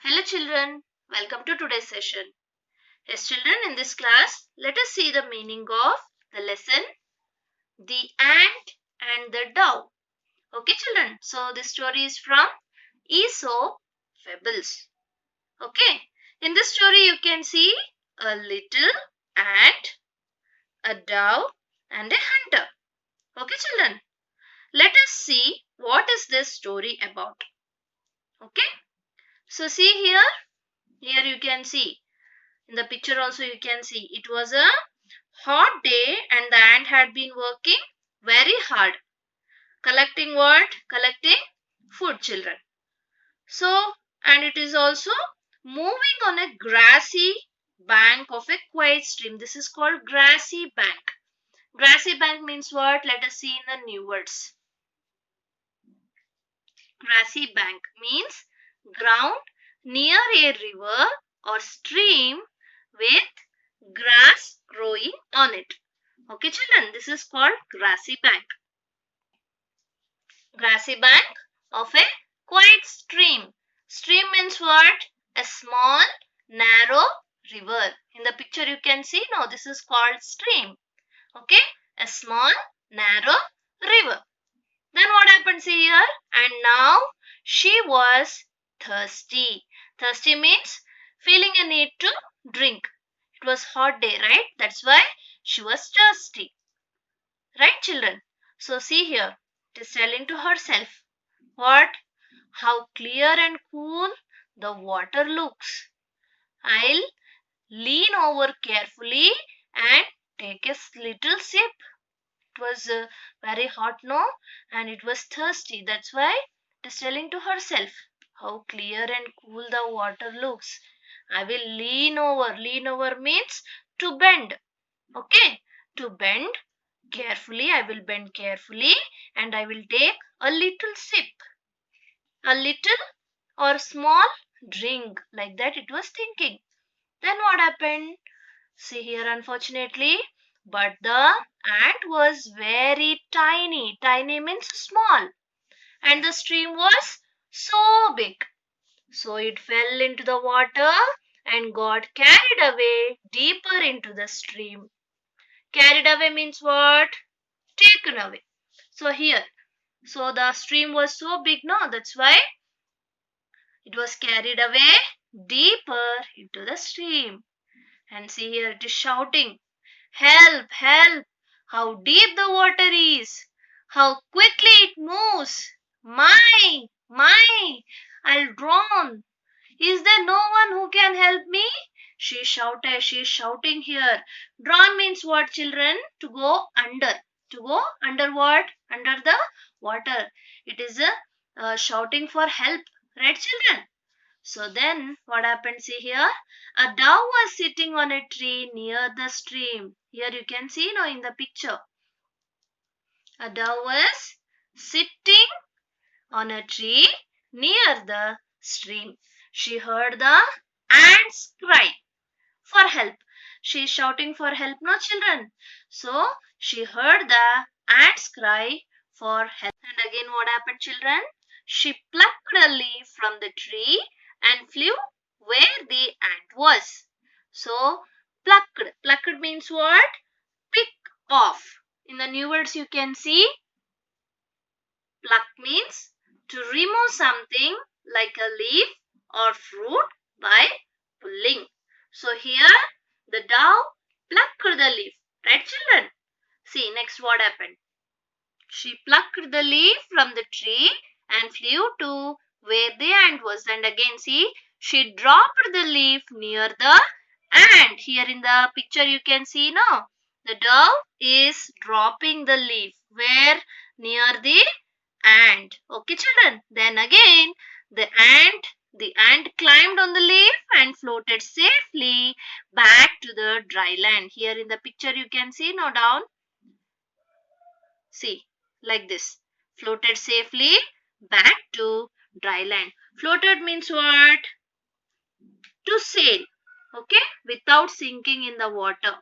Hello children, welcome to today's session. Yes children, in this class, let us see the meaning of the lesson, The Ant and the Dove. Okay children, so this story is from Aesop Fables. Okay, in this story you can see a little ant, a dove and a hunter. Okay children, let us see what is this story about. Okay, so see here you can see. In the picture also you can see it was a hot day and the ant had been working very hard. Collecting what? Collecting food children. So, and it is also moving on a grassy bank of a quiet stream. This is called grassy bank. Grassy bank means what? Let us see in the new words. Grassy bank means ground near a river or stream with grass growing on it. Okay children, this is called grassy bank. Grassy bank of a quiet stream. Stream means what? A small narrow river. In the picture you can see, no, this is called stream. Okay, a small narrow river. Then what happens here? And now she was thirsty. Thirsty means feeling a need to drink. It was hot day, right? That's why she was thirsty. Right, children? So see here. It is telling to herself. What? How clear and cool the water looks. I'll lean over carefully and take a little sip. It was very hot, no? And it was thirsty. That's why it is telling to herself how clear and cool the water looks. I will lean over. Lean over means to bend. Okay? To bend carefully. I will bend carefully and I will take a little sip. A little or small drink. Like that it was thinking. Then what happened? See here, unfortunately, but the ant was very tiny. Tiny means small. And the stream was so big. So it fell into the water and got carried away deeper into the stream. Carried away means what? Taken away. So here, so the stream was so big, no? That's why it was carried away deeper into the stream. And see here, it is shouting, help, help! How deep the water is! How quickly it moves! My! I'll drown! Is there no one who can help me? She shouted, she is shouting here. Drown means what, children? To go under. To go under what? Under the water. It is a shouting for help. Right, children? So then what happened? See here, a dove was sitting on a tree near the stream. Here you can see now in the picture. A dove was sitting on a tree near the stream. She heard the ants cry for help. She is shouting for help, no children. So she heard the ants cry for help. And again what happened, children? She plucked a leaf from the tree and flew where the ant was. So plucked. Plucked means what? Pick off. In the new words you can see pluck means to remove something like a leaf or fruit by pulling. So here the dove plucked the leaf. Right children? See next what happened. She plucked the leaf from the tree and flew to where the ant was. And again see, she dropped the leaf near the ant. Here in the picture you can see now. The dove is dropping the leaf. Where? Near the ant. Okay children. Then again the ant climbed on the leaf and floated safely back to the dry land. Here in the picture you can see now down. See, like this. Floated safely back to dry land. Floated means what? To sail. Okay? Without sinking in the water.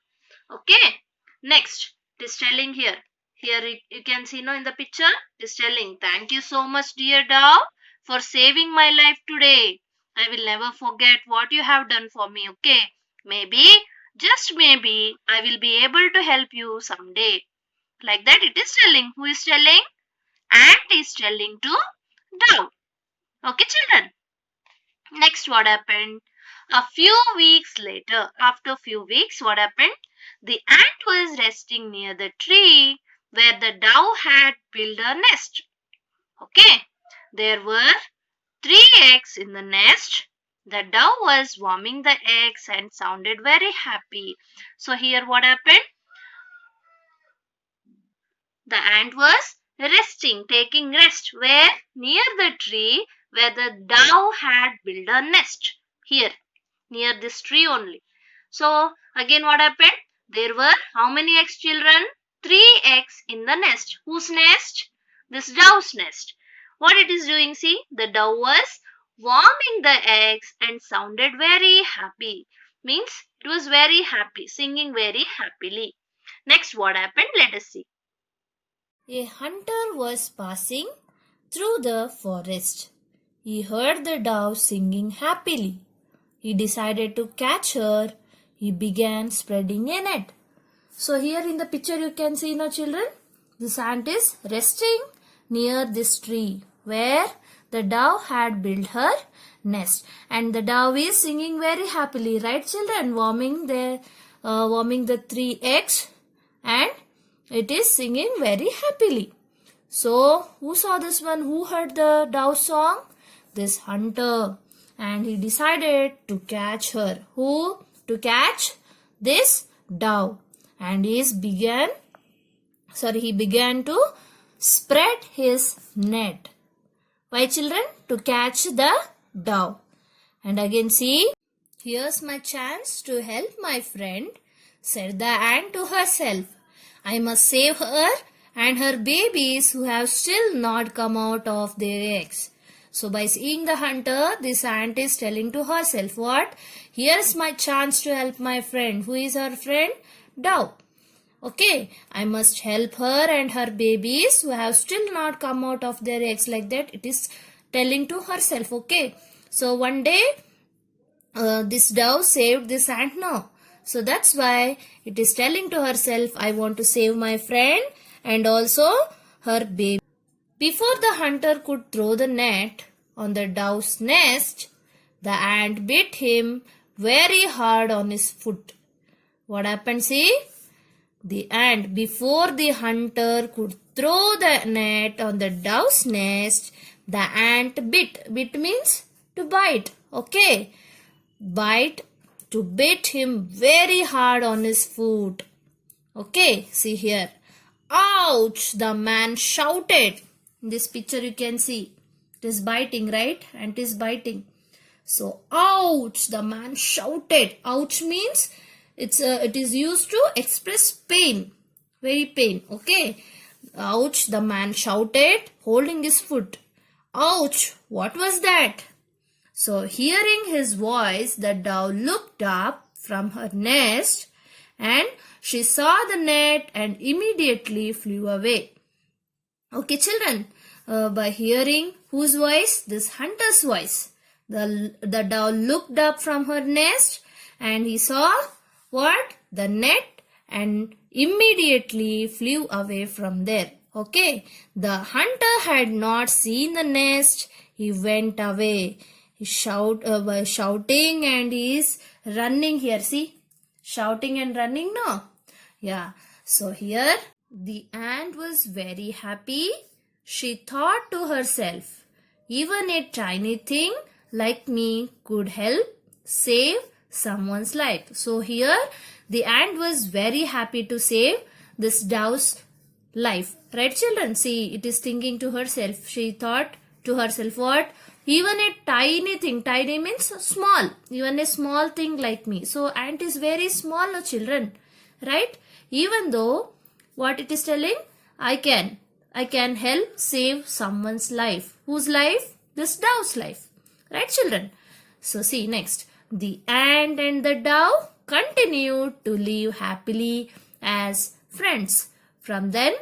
Okay? Next, it is telling here. Here you can see now in the picture. It is telling, thank you so much dear dove for saving my life today. I will never forget what you have done for me, okay? Maybe, just maybe, I will be able to help you someday. Like that it is telling. Who is telling? Ant is telling to dove. Okay, children. Next, what happened? A few weeks later, after a few weeks, what happened? The ant was resting near the tree where the dove had built her nest. Okay, there were three eggs in the nest. The dove was warming the eggs and sounded very happy. So, here what happened? The ant was resting, taking rest where? Near the tree where the dove had built a nest. Here, near this tree only. So, again, what happened? There were how many eggs, children? Three eggs in the nest. Whose nest? This dove's nest. What it is doing, see? The dove was warming the eggs and sounded very happy. Means it was very happy, singing very happily. Next, what happened? Let us see. A hunter was passing through the forest. He heard the dove singing happily. He decided to catch her. He began spreading a net. So here in the picture you can see now children, this ant is resting near this tree where the dove had built her nest, and the dove is singing very happily, right children, warming the three eggs, and it is singing very happily. So who saw this one? Who heard the dove song? This hunter, and he decided to catch her. Who? To catch this dove, and he began to spread his net. Why children? To catch the dove. And again see, here's my chance to help my friend, said the ant to herself. I must save her and her babies who have still not come out of their eggs. So by seeing the hunter, this ant is telling to herself what? Here's my chance to help my friend. Who is her friend? Dove. Okay, I must help her and her babies who have still not come out of their eggs. Like that it is telling to herself. Okay, so one day this dove saved this ant now. So that's why it is telling to herself, I want to save my friend and also her baby. Before the hunter could throw the net on the dove's nest, the ant bit him very hard on his foot. What happened? See? The ant, before the hunter could throw the net on the dove's nest, the ant bit. Bit means to bite. Okay. To bit him very hard on his foot. Okay. See here. Ouch! The man shouted. In this picture you can see. It is biting, right? Ant is biting. So, ouch! The man shouted. Ouch means it is used to express pain. Very pain. Okay. Ouch! The man shouted, holding his foot. Ouch! What was that? So, hearing his voice, the dove looked up from her nest and she saw the net and immediately flew away. Okay, children. By hearing whose voice? This hunter's voice. The dove looked up from her nest and he saw what? The net, and immediately flew away from there. Okay. The hunter had not seen the nest. He went away. He shouting and he is running here. See? Shouting and running, no? Yeah. So here the ant was very happy. She thought to herself, even a tiny thing like me could help save someone's life. So here the ant was very happy to save this dove's life. Right children? See, it is thinking to herself. She thought to herself what? Even a tiny thing. Tiny means small. Even a small thing like me. So ant is very small, children. Right? Even though what it is telling? I can help save someone's life. Whose life? This dove's life. Right children? So see next. The ant and the dove continued to live happily as friends. From then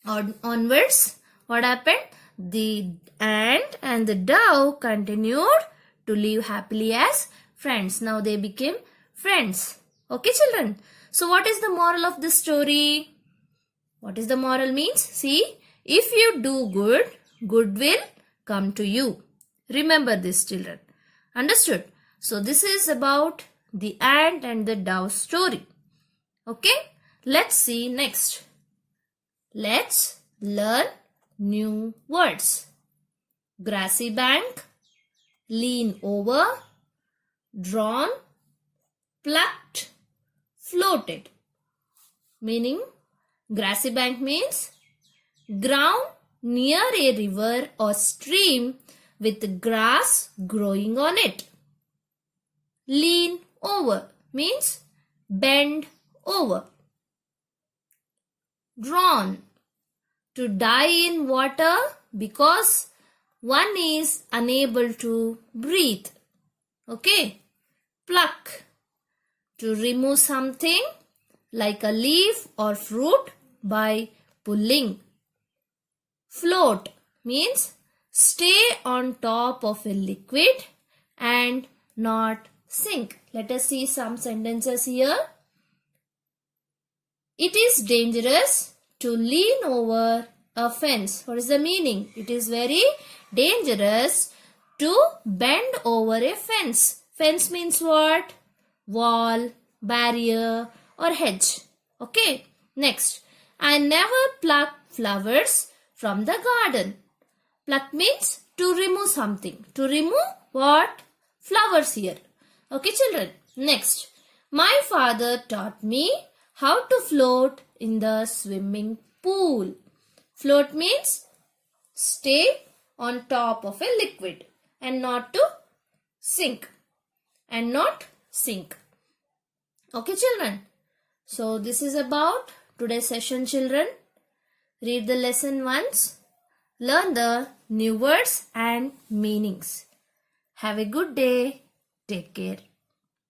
onwards, what happened? The ant and the dove continued to live happily as friends. Now they became friends. Okay, children. So what is the moral of this story? What is the moral means? See, if you do good, good will come to you. Remember this, children. Understood? So this is about the ant and the dove story. Okay? Let's see next. Let's learn new words. Grassy bank, lean over, drawn, plucked, floated. Meaning, grassy bank means ground near a river or stream with grass growing on it. Lean over means bend over. Drawn, to die in water because one is unable to breathe. Okay. Pluck, to remove something like a leaf or fruit by pulling. Float means stay on top of a liquid and not sink. Let us see some sentences here. It is dangerous to lean over a fence. What is the meaning? It is very dangerous to bend over a fence. Fence means what? Wall, barrier or hedge. Okay. Next. I never pluck flowers from the garden. Pluck means to remove something. To remove what? Flowers here. Okay, children. Next. My father taught me how to float in the swimming pool. Float means stay on top of a liquid and not to sink. And not sink. Okay, children. So this is about today's session, children. Read the lesson once. Learn the new words and meanings. Have a good day. Take care.